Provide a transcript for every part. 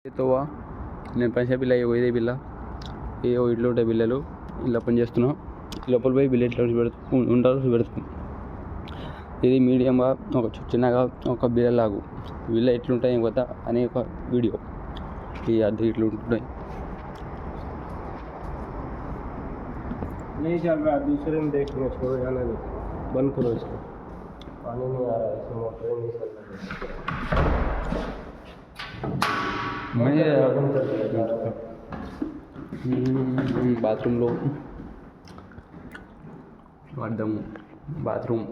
తోవా నేను పనిచేసే పిల్ల ఇదే పిల్ల ఏ ఇట్లు ఉంటాయి పిల్లలు ఇలా పని చేస్తున్నాం లోపల పోయి బిల్లు ఎట్లా ఉంటారు పెడతాం. ఇది మీడియంగా ఒక చిన్నగా ఒక బిల్లలాగు బిల్ల ఎట్లుంటాయి పోతా అనే ఒక వీడియో ఈ అద్దె ఇట్లు ఉంటున్నాయి. नहीं चल रहा, दूसरे में देख रहे छोड़ो जाना नहीं, बंद करो इसको, पानी नहीं आ रहा है इसमें, मोटर नहीं चल रहा है. బాత్రూంలో అద్దము, బాత్రూమ్,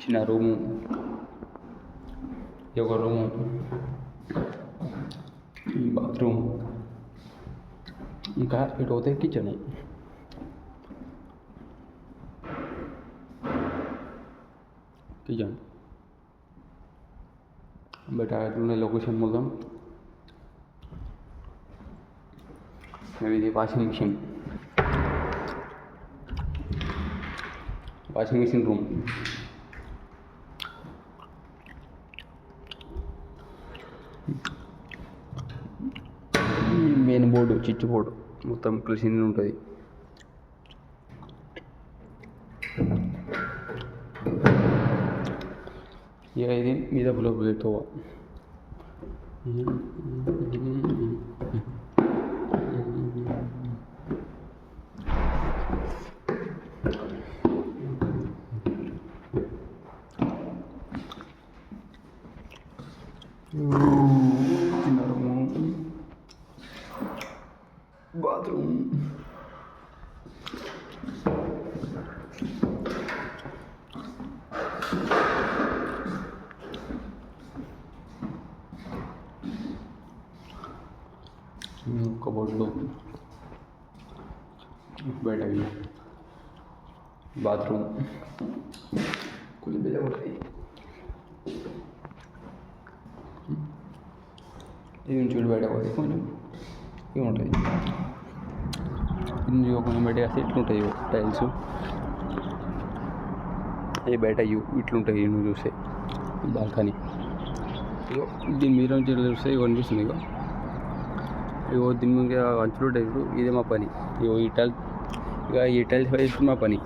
చిన్న రూము, ఒక రూము, బాత్రూమ్, ఇంకా ఇటు పోతే కిచెన్. బట్ అట్లున్న లొకేషన్ మొత్తం ఇది washing machine room. Main board, switch board మొత్తం కలిసి ఉంటుంది. ఇక ఇది మీద ప్లేట్తో చిన్న రూము, బాత్రూమ్, కబోర్డ్లు, బయట బాత్రూమ్ కొంచెం పెద్ద ఉంటాయి. ఇది చూడు బయట పోతే కొంచెం ఇవి ఉంటుంది. ఇందులో కొంచెం బయట వేస్తే ఇట్లుంటాయి టైల్స్. అవి బయట ఇట్లుంటాయి నువ్వు చూస్తే బాల్కనీ. ఇగో దీని మీద నుంచి చూస్తే ఇవి కనిపిస్తుంది. దీని మీద అంచులు ఉంటాయి. ఇదే మా పని. ఈ టైల్స్ వేసి మా పని.